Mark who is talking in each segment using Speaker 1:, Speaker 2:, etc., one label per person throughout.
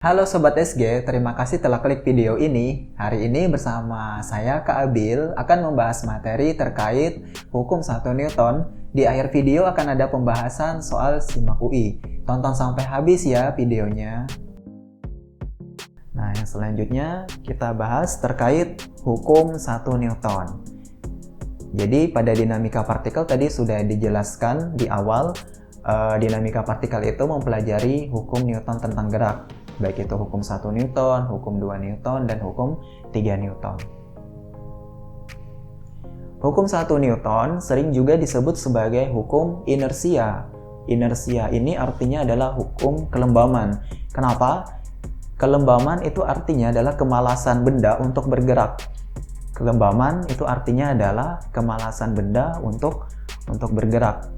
Speaker 1: Halo Sobat SG, terima kasih telah klik video ini. Hari ini bersama saya Kak Abil akan membahas materi terkait hukum 1 Newton. Di akhir video akan ada pembahasan soal simak UI. Tonton sampai habis ya videonya. Nah, yang selanjutnya kita bahas terkait hukum 1 Newton. Jadi pada dinamika partikel tadi sudah dijelaskan di awal, dinamika partikel itu mempelajari hukum Newton tentang gerak. Baik itu hukum 1 Newton, hukum 2 Newton, dan hukum 3 Newton. Hukum 1 Newton sering juga disebut sebagai hukum inersia. Inersia ini artinya adalah hukum kelembaman. Kenapa? Kelembaman itu artinya adalah kemalasan benda untuk bergerak. Kelembaman itu artinya adalah kemalasan benda untuk bergerak.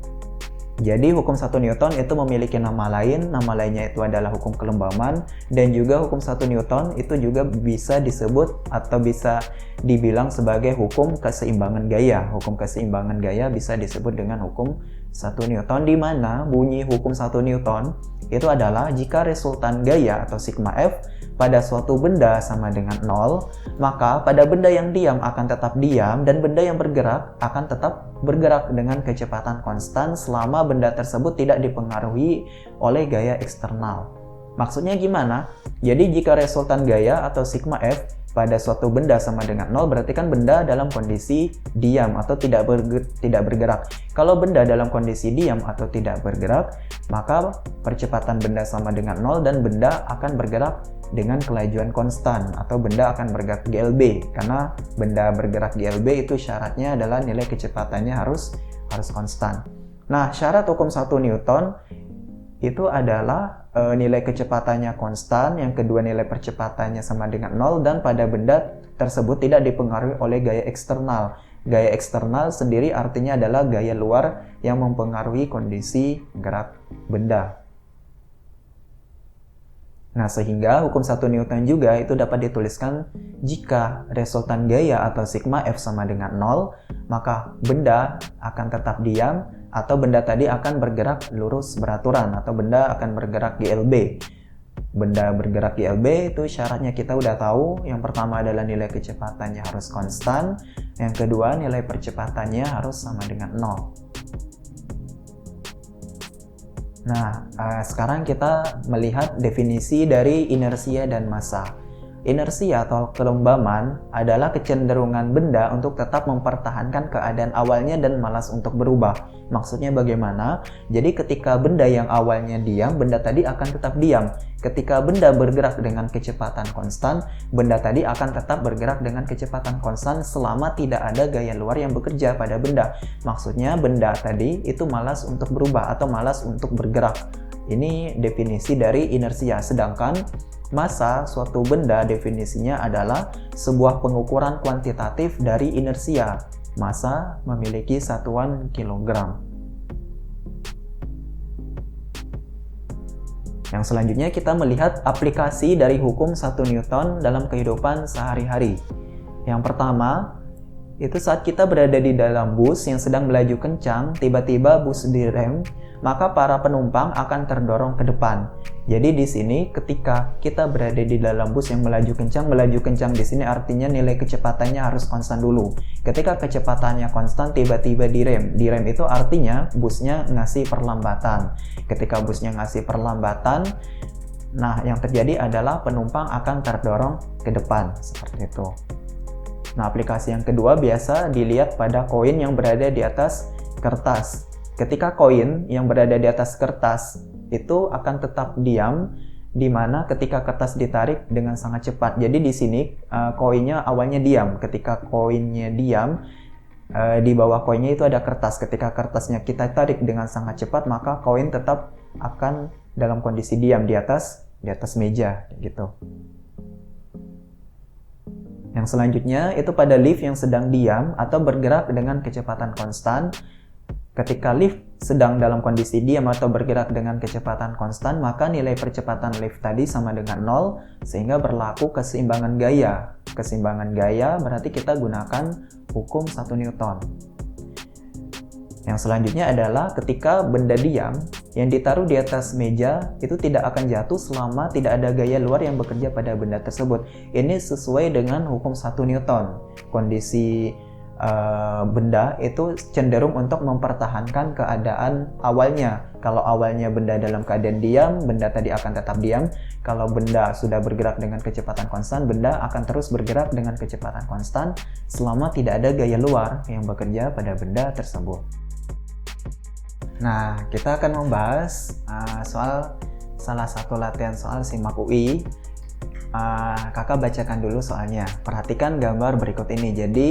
Speaker 1: Jadi hukum 1 Newton itu memiliki nama lainnya itu adalah hukum kelembaman, dan juga hukum 1 Newton itu juga bisa disebut atau bisa dibilang sebagai hukum keseimbangan gaya. Hukum keseimbangan gaya bisa disebut dengan hukum 1 Newton, di mana bunyi hukum 1 Newton itu adalah jika resultan gaya atau sigma F pada suatu benda sama dengan 0, maka pada benda yang diam akan tetap diam dan benda yang bergerak akan tetap bergerak dengan kecepatan konstan selama benda tersebut tidak dipengaruhi oleh gaya eksternal. Maksudnya gimana? Jadi jika resultan gaya atau sigma F pada suatu benda sama dengan 0, berarti kan benda dalam kondisi diam atau tidak bergerak. Kalau benda dalam kondisi diam atau tidak bergerak, maka percepatan benda sama dengan 0 dan benda akan bergerak dengan kelajuan konstan atau benda akan bergerak GLB, karena benda bergerak GLB itu syaratnya adalah nilai kecepatannya harus konstan. Nah, syarat hukum 1 Newton itu adalah nilai kecepatannya konstan, yang kedua nilai percepatannya sama dengan 0, dan pada benda tersebut tidak dipengaruhi oleh gaya eksternal. Gaya eksternal sendiri artinya adalah gaya luar yang mempengaruhi kondisi gerak benda. Nah, sehingga hukum 1 Newton juga itu dapat dituliskan jika resultan gaya atau sigma F sama dengan 0, maka benda akan tetap diam atau benda tadi akan bergerak lurus beraturan atau benda akan bergerak GLB. Benda bergerak GLB itu syaratnya kita udah tahu. Yang pertama adalah nilai kecepatannya harus konstan, yang kedua nilai percepatannya harus sama dengan 0. Nah, sekarang kita melihat definisi dari inersia dan massa. Inersia atau kelembaman adalah kecenderungan benda untuk tetap mempertahankan keadaan awalnya dan malas untuk berubah. Maksudnya bagaimana? Jadi ketika benda yang awalnya diam, benda tadi akan tetap diam. Ketika benda bergerak dengan kecepatan konstan, benda tadi akan tetap bergerak dengan kecepatan konstan selama tidak ada gaya luar yang bekerja pada benda. Maksudnya benda tadi itu malas untuk berubah atau malas untuk bergerak. Ini definisi dari inersia. Sedangkan massa suatu benda definisinya adalah sebuah pengukuran kuantitatif dari inersia. Massa memiliki satuan kilogram. Yang selanjutnya kita melihat aplikasi dari hukum 1 Newton dalam kehidupan sehari-hari. Yang pertama, itu saat kita berada di dalam bus yang sedang melaju kencang, tiba-tiba bus direm, maka para penumpang akan terdorong ke depan. Jadi di sini ketika kita berada di dalam bus yang melaju kencang di sini artinya nilai kecepatannya harus konstan dulu. Ketika kecepatannya konstan tiba-tiba direm. Direm itu artinya busnya ngasih perlambatan. Ketika busnya ngasih perlambatan, nah yang terjadi adalah penumpang akan terdorong ke depan seperti itu. Nah, aplikasi yang kedua biasa dilihat pada koin yang berada di atas kertas. Ketika koin yang berada di atas kertas itu akan tetap diam, di mana ketika kertas ditarik dengan sangat cepat. Jadi di sini koinnya awalnya diam. Ketika koinnya diam, di bawah koinnya itu ada kertas. Ketika kertasnya kita tarik dengan sangat cepat, maka koin tetap akan dalam kondisi diam di atas meja gitu. Yang selanjutnya itu pada lift yang sedang diam atau bergerak dengan kecepatan konstan. Ketika lift sedang dalam kondisi diam atau bergerak dengan kecepatan konstan, maka nilai percepatan lift tadi sama dengan 0, sehingga berlaku keseimbangan gaya. Keseimbangan gaya berarti kita gunakan hukum 1 Newton. Yang selanjutnya adalah ketika benda diam yang ditaruh di atas meja itu tidak akan jatuh selama tidak ada gaya luar yang bekerja pada benda tersebut. Ini sesuai dengan hukum 1 Newton. Kondisi benda itu cenderung untuk mempertahankan keadaan awalnya. Kalau awalnya benda dalam keadaan diam, benda tadi akan tetap diam. Kalau benda sudah bergerak dengan kecepatan konstan, benda akan terus bergerak dengan kecepatan konstan selama tidak ada gaya luar yang bekerja pada benda tersebut. Nah, kita akan membahas soal salah satu latihan soal SIMAK UI. Kakak bacakan dulu soalnya. Perhatikan gambar berikut ini. Jadi,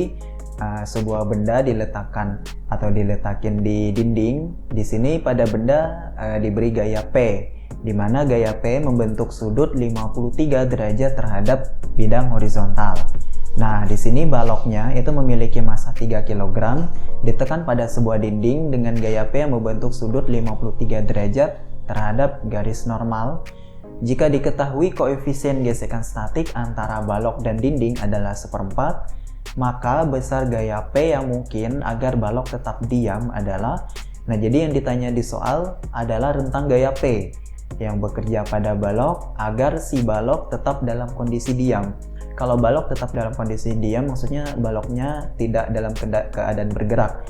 Speaker 1: sebuah benda diletakin di dinding. Di sini pada benda diberi gaya P, di mana gaya P membentuk sudut 53 derajat terhadap bidang horizontal. Nah, di sini baloknya itu memiliki massa 3 kg, ditekan pada sebuah dinding dengan gaya P yang membentuk sudut 53 derajat terhadap garis normal. Jika diketahui koefisien gesekan statik antara balok dan dinding adalah 1/4, maka besar gaya P yang mungkin agar balok tetap diam adalah, nah jadi yang ditanya di soal adalah rentang gaya P yang bekerja pada balok agar si balok tetap dalam kondisi diam. Kalau balok tetap dalam kondisi diam, maksudnya baloknya tidak dalam keadaan bergerak.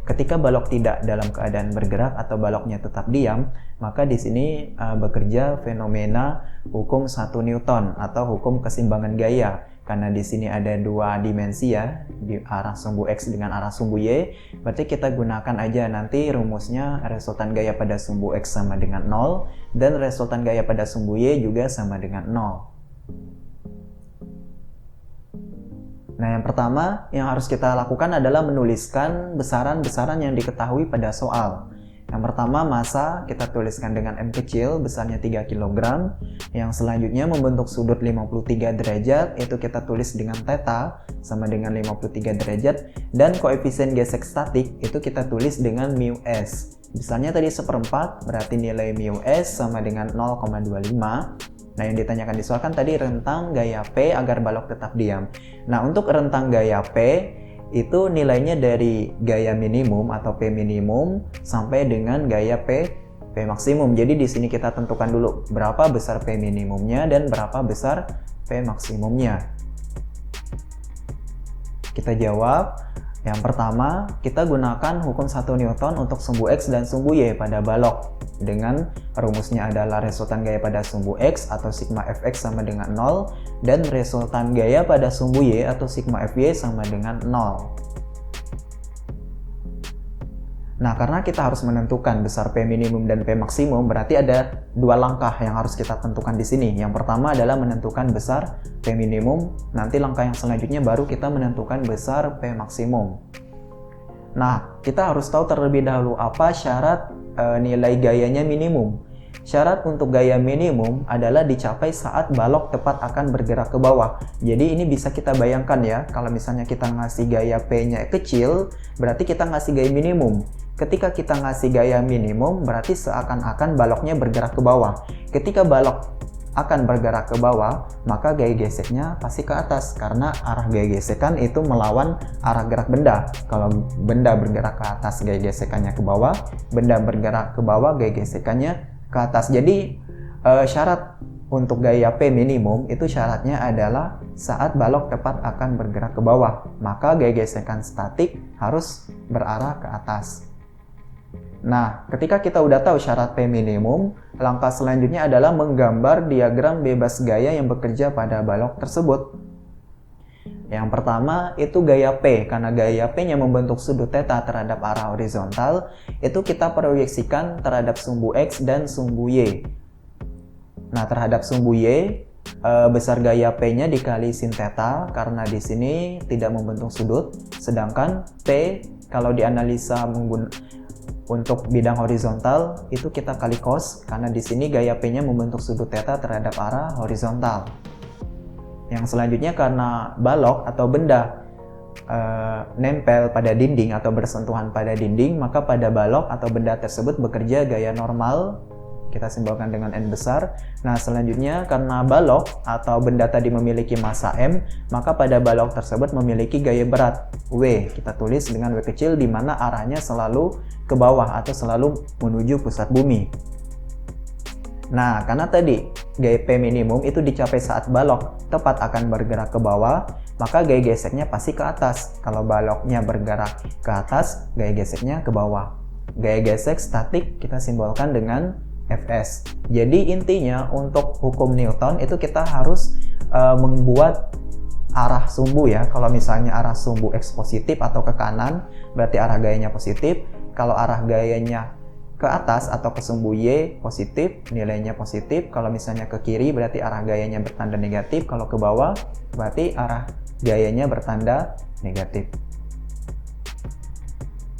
Speaker 1: Ketika balok tidak dalam keadaan bergerak atau baloknya tetap diam, maka di sini bekerja fenomena hukum 1 Newton atau hukum keseimbangan gaya. Karena di sini ada dua dimensi ya, di arah sumbu X dengan arah sumbu Y, berarti kita gunakan aja nanti rumusnya resultan gaya pada sumbu X sama dengan 0 dan resultan gaya pada sumbu Y juga sama dengan 0. Nah, yang pertama yang harus kita lakukan adalah menuliskan besaran-besaran yang diketahui pada soal. Yang pertama, massa kita tuliskan dengan M kecil, besarnya 3 kg. Yang selanjutnya membentuk sudut 53 derajat, itu kita tulis dengan theta sama dengan 53 derajat. Dan koefisien gesek statik itu kita tulis dengan mu S. Besarnya tadi 1/4, berarti nilai mu S sama dengan 0,25. Nah, yang ditanyakan di soal kan tadi rentang gaya P agar balok tetap diam. Nah, untuk rentang gaya P itu nilainya dari gaya minimum atau P minimum sampai dengan gaya P maksimum. Jadi di sini kita tentukan dulu berapa besar P minimumnya dan berapa besar P maksimumnya. Kita jawab. Yang pertama, kita gunakan hukum 1 Newton untuk sumbu X dan sumbu Y pada balok. Dengan rumusnya adalah resultan gaya pada sumbu X atau sigma Fx sama dengan 0 dan resultan gaya pada sumbu Y atau sigma Fy sama dengan 0. Nah, karena kita harus menentukan besar P minimum dan P maksimum, berarti ada dua langkah yang harus kita tentukan di sini. Yang pertama adalah menentukan besar P minimum, nanti langkah yang selanjutnya baru kita menentukan besar P maksimum. Nah, kita harus tahu terlebih dahulu apa syarat nilai gayanya minimum. Syarat untuk gaya minimum adalah dicapai saat balok tepat akan bergerak ke bawah. Jadi ini bisa kita bayangkan ya, kalau misalnya kita ngasih gaya P-nya kecil, berarti kita ngasih gaya minimum. Ketika kita ngasih gaya minimum, berarti seakan-akan baloknya bergerak ke bawah. Ketika balok akan bergerak ke bawah, maka gaya geseknya pasti ke atas, karena arah gaya gesekan itu melawan arah gerak benda. Kalau benda bergerak ke atas, gaya gesekannya ke bawah, benda bergerak ke bawah, gaya gesekannya ke atas. Jadi syarat untuk gaya P minimum itu syaratnya adalah saat balok tepat akan bergerak ke bawah, maka gaya gesekan statik harus berarah ke atas. Nah, ketika kita udah tahu syarat P minimum, langkah selanjutnya adalah menggambar diagram bebas gaya yang bekerja pada balok tersebut. Yang pertama itu gaya P, karena gaya P-nya membentuk sudut theta terhadap arah horizontal, itu kita proyeksikan terhadap sumbu X dan sumbu Y. Nah, terhadap sumbu Y, besar gaya P-nya dikali sin theta, karena di sini tidak membentuk sudut, sedangkan P kalau dianalisa untuk bidang horizontal itu kita kali cos, karena di sini gaya P-nya membentuk sudut theta terhadap arah horizontal. Yang selanjutnya karena balok atau benda nempel pada dinding atau bersentuhan pada dinding, maka pada balok atau benda tersebut bekerja gaya normal kita simbolkan dengan N besar. Nah, selanjutnya karena balok atau benda tadi memiliki massa M, maka pada balok tersebut memiliki gaya berat W. Kita tulis dengan W kecil di mana arahnya selalu ke bawah atau selalu menuju pusat bumi. Nah, karena tadi gaya P minimum itu dicapai saat balok tepat akan bergerak ke bawah, maka gaya geseknya pasti ke atas. Kalau baloknya bergerak ke atas, gaya geseknya ke bawah. Gaya gesek statik kita simbolkan dengan Fs. Jadi intinya untuk hukum Newton itu kita harus membuat arah sumbu ya. Kalau misalnya arah sumbu X positif atau ke kanan, berarti arah gayanya positif. Kalau arah gayanya ke atas atau ke sumbu Y positif, nilainya positif. Kalau misalnya ke kiri, berarti arah gayanya bertanda negatif. Kalau ke bawah, berarti arah gayanya bertanda negatif.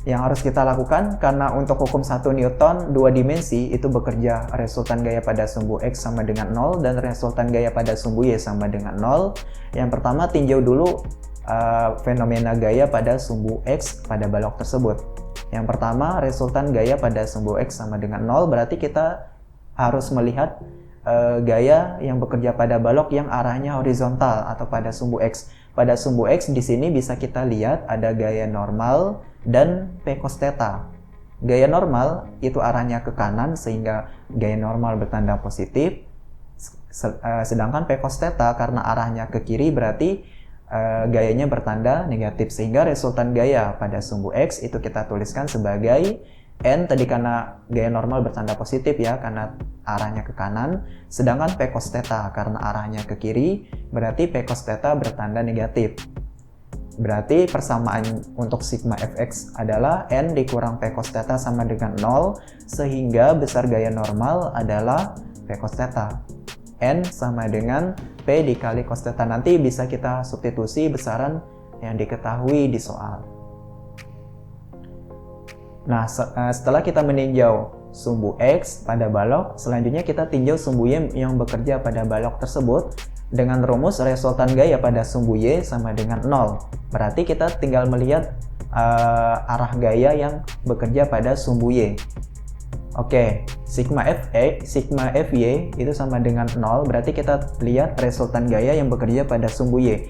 Speaker 1: Yang harus kita lakukan, karena untuk hukum 1 Newton 2 dimensi itu bekerja resultan gaya pada sumbu X sama dengan 0 dan resultan gaya pada sumbu Y sama dengan 0. Yang pertama tinjau dulu fenomena gaya pada sumbu X pada balok tersebut. Yang pertama resultan gaya pada sumbu X sama dengan 0, berarti kita harus melihat gaya yang bekerja pada balok yang arahnya horizontal atau pada sumbu X. Pada sumbu X di sini bisa kita lihat ada gaya normal dan P cos theta. Gaya normal itu arahnya ke kanan sehingga gaya normal bertanda positif. Sedangkan P cos theta karena arahnya ke kiri berarti gayanya bertanda negatif, sehingga resultan gaya pada sumbu X itu kita tuliskan sebagai N tadi karena gaya normal bertanda positif ya, karena arahnya ke kanan, sedangkan P cos theta karena arahnya ke kiri, berarti P cos theta bertanda negatif. Berarti persamaan untuk sigma fx adalah N dikurang P cos theta sama dengan 0, sehingga besar gaya normal adalah P cos theta. N sama dengan P dikali cos theta. Nanti bisa kita substitusi besaran yang diketahui di soal. Nah, setelah kita meninjau sumbu X pada balok, selanjutnya kita tinjau sumbu Y yang bekerja pada balok tersebut dengan rumus resultan gaya pada sumbu Y sama dengan 0. Berarti kita tinggal melihat arah gaya yang bekerja pada sumbu Y. Oke, sigma Fy itu sama dengan 0, berarti kita lihat resultan gaya yang bekerja pada sumbu Y.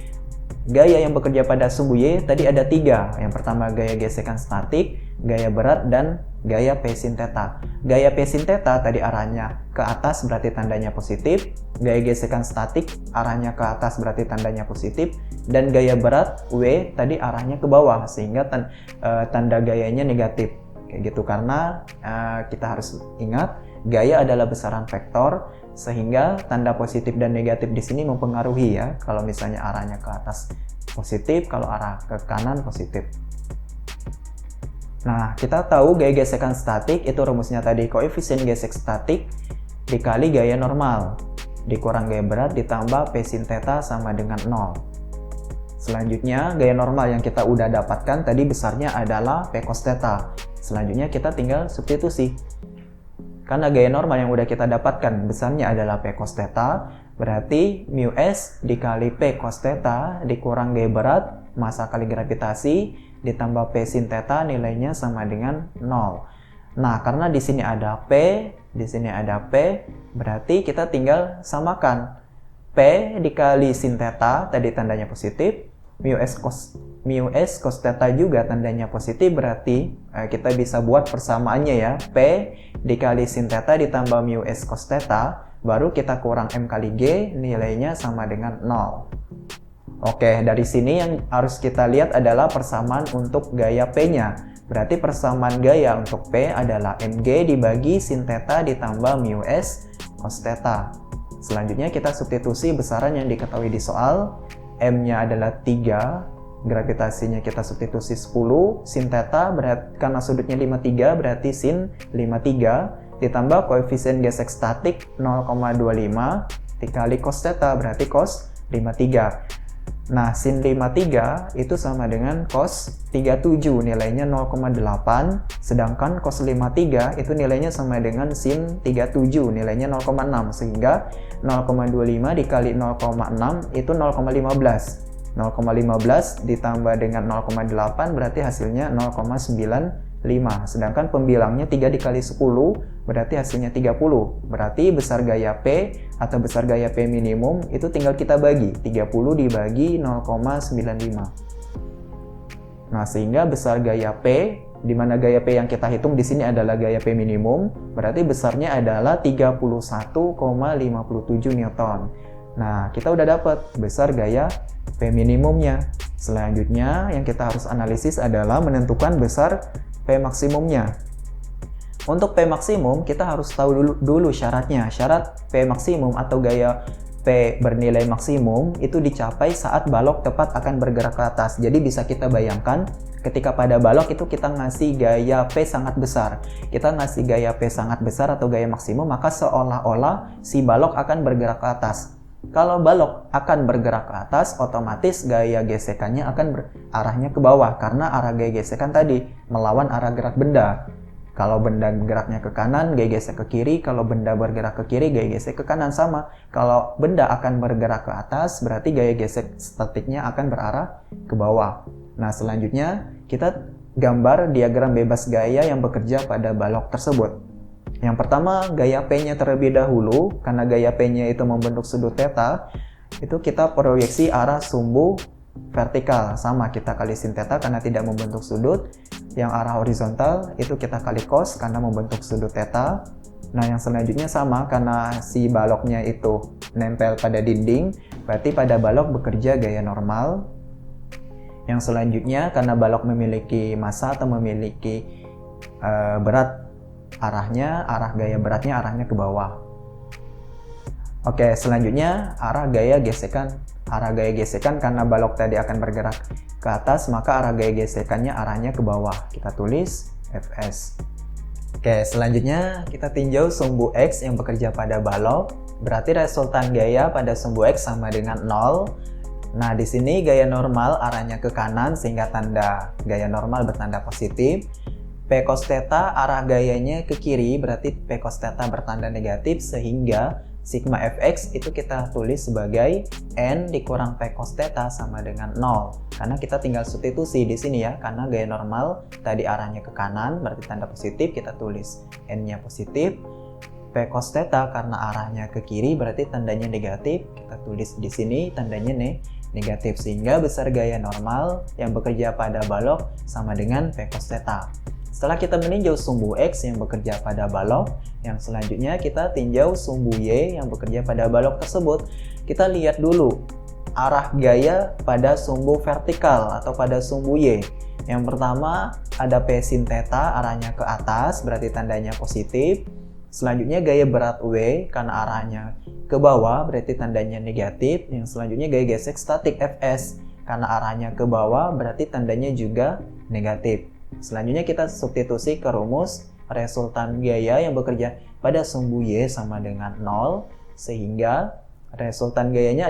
Speaker 1: Gaya yang bekerja pada sumbu Y tadi ada 3. Yang pertama gaya gesekan statik, gaya berat, dan gaya P sin theta. Gaya P sin theta tadi arahnya ke atas berarti tandanya positif. Gaya gesekan statik arahnya ke atas berarti tandanya positif. Dan gaya berat W tadi arahnya ke bawah sehingga tanda gayanya negatif. Kayak gitu, karena kita harus ingat gaya adalah besaran vektor, sehingga tanda positif dan negatif di sini mempengaruhi ya. Kalau misalnya arahnya ke atas positif, kalau arah ke kanan positif. Nah, kita tahu gaya gesekan statik itu rumusnya tadi koefisien gesek statik dikali gaya normal dikurang gaya berat ditambah P sin theta sama dengan 0. Selanjutnya, gaya normal yang kita udah dapatkan tadi besarnya adalah P cos theta. Selanjutnya kita tinggal substitusi. Karena gaya normal yang udah kita dapatkan besarnya adalah P cos theta, berarti mu S dikali P cos theta dikurang gaya berat, massa kali gravitasi, ditambah P sin theta nilainya sama dengan 0. Nah, karena di sini ada P, di sini ada P, berarti kita tinggal samakan. P dikali sin theta, tadi tandanya positif, mu S cos theta juga tandanya positif, berarti kita bisa buat persamaannya ya. P dikali sin theta ditambah mu S cos theta, baru kita kurang M kali G, nilainya sama dengan 0. Oke, dari sini yang harus kita lihat adalah persamaan untuk gaya P-nya. Berarti persamaan gaya untuk P adalah Mg dibagi sin theta ditambah mu S cos theta. Selanjutnya kita substitusi besaran yang diketahui di soal. M-nya adalah 3, gravitasinya kita substitusi 10, sin theta karena sudutnya 53 berarti sin 53, ditambah koefisien gesek statik 0,25 dikali cos theta berarti cos 53. Nah, sin 53 itu sama dengan cos 37, nilainya 0,8, sedangkan cos 53 itu nilainya sama dengan sin 37, nilainya 0,6, sehingga 0,25 dikali 0,6 itu 0,15. 0,15 ditambah dengan 0,8 berarti hasilnya 0,95, sedangkan pembilangnya 3 dikali 10, berarti hasilnya 30. Berarti besar gaya P atau besar gaya P minimum itu tinggal kita bagi. 30 dibagi 0,95. Nah, sehingga besar gaya P, di mana gaya P yang kita hitung di sini adalah gaya P minimum, berarti besarnya adalah 31,57 Newton. Nah, kita udah dapat besar gaya P minimumnya. Selanjutnya, yang kita harus analisis adalah menentukan besar P maksimumnya. Untuk P maksimum, kita harus tahu dulu syaratnya. Syarat P maksimum atau gaya P bernilai maksimum itu dicapai saat balok tepat akan bergerak ke atas. Jadi bisa kita bayangkan ketika pada balok itu kita ngasih gaya P sangat besar. Kita ngasih gaya P sangat besar atau gaya maksimum, maka seolah-olah si balok akan bergerak ke atas. Kalau balok akan bergerak ke atas, otomatis gaya gesekannya akan arahnya ke bawah karena arah gaya gesekan tadi melawan arah gerak benda. Kalau benda geraknya ke kanan, gaya gesek ke kiri. Kalau benda bergerak ke kiri, gaya gesek ke kanan sama. Kalau benda akan bergerak ke atas, berarti gaya gesek statiknya akan berarah ke bawah. Nah, selanjutnya kita gambar diagram bebas gaya yang bekerja pada balok tersebut. Yang pertama, gaya P-nya terlebih dahulu. Karena gaya P-nya itu membentuk sudut theta, itu kita proyeksi arah sumbu vertikal. Sama, kita kali sin theta karena tidak membentuk sudut. Yang arah horizontal itu kita kali cos karena membentuk sudut theta. Nah, yang selanjutnya sama, karena si baloknya itu nempel pada dinding, berarti pada balok bekerja gaya normal. Yang selanjutnya, karena balok memiliki massa atau memiliki berat, arah gaya beratnya arahnya ke bawah. Oke, selanjutnya arah gaya gesekan. Arah gaya gesekan karena balok tadi akan bergerak ke atas, maka arah gaya gesekannya arahnya ke bawah. Kita tulis Fs. Oke, selanjutnya kita tinjau sumbu X yang bekerja pada balok. Berarti resultan gaya pada sumbu X sama dengan 0. Nah, di sini gaya normal arahnya ke kanan sehingga tanda gaya normal bertanda positif. P cos theta arah gayanya ke kiri, berarti P cos theta bertanda negatif sehingga sigma fx itu kita tulis sebagai n dikurang P cos theta sama dengan 0. Karena kita tinggal substitusi di sini ya, karena gaya normal tadi arahnya ke kanan, berarti tanda positif, kita tulis n-nya positif. P cos theta karena arahnya ke kiri, berarti tandanya negatif, kita tulis di sini tandanya negatif. Sehingga besar gaya normal yang bekerja pada balok sama dengan P cos theta. Setelah kita meninjau sumbu X yang bekerja pada balok, yang selanjutnya kita tinjau sumbu Y yang bekerja pada balok tersebut. Kita lihat dulu arah gaya pada sumbu vertikal atau pada sumbu Y. Yang pertama ada P sin theta arahnya ke atas, berarti tandanya positif. Selanjutnya gaya berat W karena arahnya ke bawah, berarti tandanya negatif. Yang selanjutnya gaya gesek statik Fs karena arahnya ke bawah, berarti tandanya juga negatif. Selanjutnya kita substitusi ke rumus resultan gaya yang bekerja pada sumbu Y sama dengan 0, sehingga resultan gayanya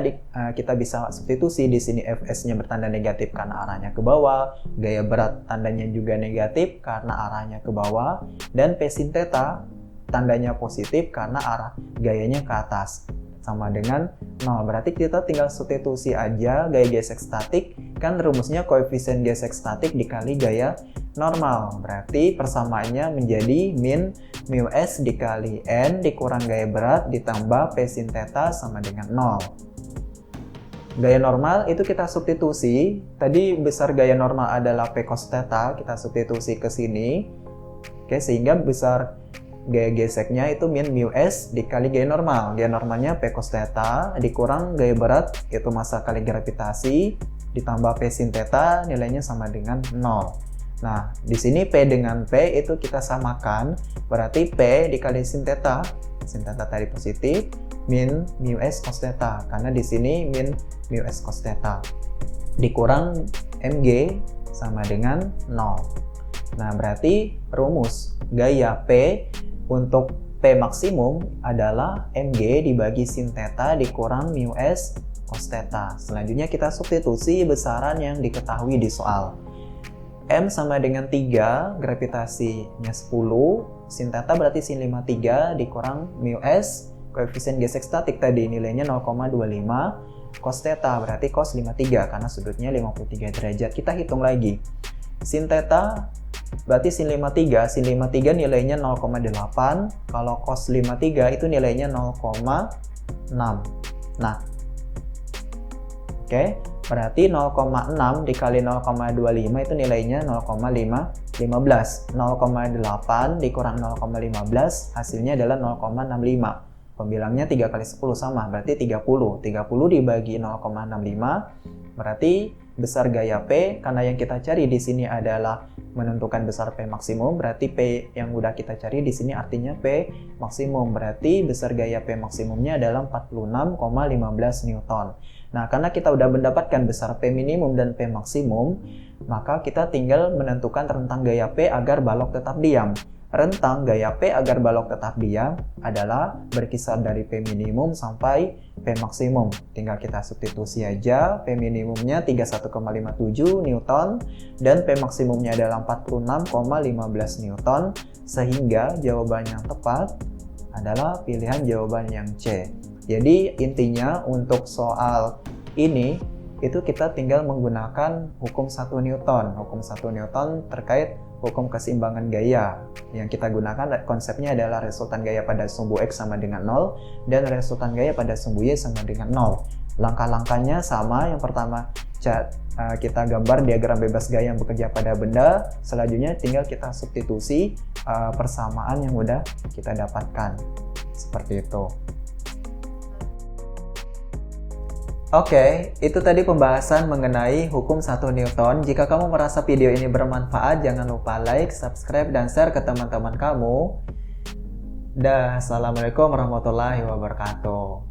Speaker 1: kita bisa substitusi di sini Fs-nya bertanda negatif karena arahnya ke bawah, gaya berat tandanya juga negatif karena arahnya ke bawah, dan P sin theta tandanya positif karena arah gayanya ke atas sama dengan 0. Berarti kita tinggal substitusi aja gaya gesek statik, kan rumusnya koefisien gesek statik dikali gaya normal. Berarti persamaannya menjadi min mu s dikali n dikurang gaya berat ditambah P sin theta sama dengan 0. Gaya normal itu kita substitusi. Tadi besar gaya normal adalah P cos theta, kita substitusi ke sini. Oke, sehingga besar gaya geseknya itu min mu s dikali gaya normal. Gaya normalnya P cos theta dikurang gaya berat itu massa kali gravitasi ditambah P sin theta nilainya sama dengan 0. Nah, di sini P dengan P itu kita samakan, berarti P dikali sin theta tadi positif, min mu s cos theta karena di sini min mu s cos theta dikurang mg sama dengan 0. Nah, berarti rumus gaya P untuk P maksimum adalah mg dibagi sin theta dikurang mu s cos theta. Selanjutnya kita substitusi besaran yang diketahui di soal. M sama dengan 3, gravitasinya 10, sin theta berarti sin 53 dikurang mu s, koefisien gesek statik tadi nilainya 0,25, cos theta berarti cos 53 karena sudutnya 53 derajat. Kita hitung lagi. Sin theta Berarti sin 53 nilainya 0,8. Kalau cos 53 itu nilainya 0,6. Nah, oke, berarti 0,6 dikali 0,25 itu nilainya 0,15. 0,8 dikurang 0,15 hasilnya adalah 0,65. Pembilangnya 3 kali 10 sama, berarti 30. 30 dibagi 0,65 berarti besar gaya P, karena yang kita cari di sini adalah menentukan besar P maksimum, berarti P yang udah kita cari di sini artinya P maksimum, berarti besar gaya P maksimumnya adalah 46,15 Newton. Nah, karena kita udah mendapatkan besar P minimum dan P maksimum, maka kita tinggal menentukan rentang gaya P agar balok tetap diam. Rentang gaya P agar balok tetap diam adalah berkisar dari P minimum sampai P maksimum. Tinggal kita substitusi aja, P minimumnya 31,57 Newton dan P maksimumnya adalah 46,15 Newton, sehingga jawaban yang tepat adalah pilihan jawaban yang C. Jadi intinya untuk soal ini itu kita tinggal menggunakan hukum 1 Newton. Hukum 1 Newton terkait hukum keseimbangan gaya. Yang kita gunakan konsepnya adalah resultan gaya pada sumbu X sama dengan 0 dan resultan gaya pada sumbu Y sama dengan 0. Langkah-langkahnya sama. Yang pertama kita gambar diagram bebas gaya yang bekerja pada benda. Selanjutnya tinggal kita substitusi persamaan yang udah kita dapatkan. Seperti itu. Oke, itu tadi pembahasan mengenai hukum 1 Newton. Jika kamu merasa video ini bermanfaat, jangan lupa like, subscribe, dan share ke teman-teman kamu. Assalamualaikum warahmatullahi wabarakatuh.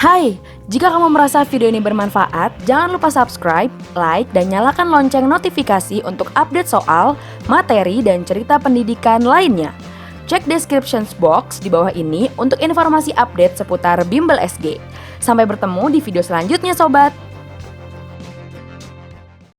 Speaker 2: Hai, jika kamu merasa video ini bermanfaat, jangan lupa subscribe, like, dan nyalakan lonceng notifikasi untuk update soal, materi, dan cerita pendidikan lainnya. Cek description box di bawah ini untuk informasi update seputar Bimbel SG. Sampai bertemu di video selanjutnya, Sobat!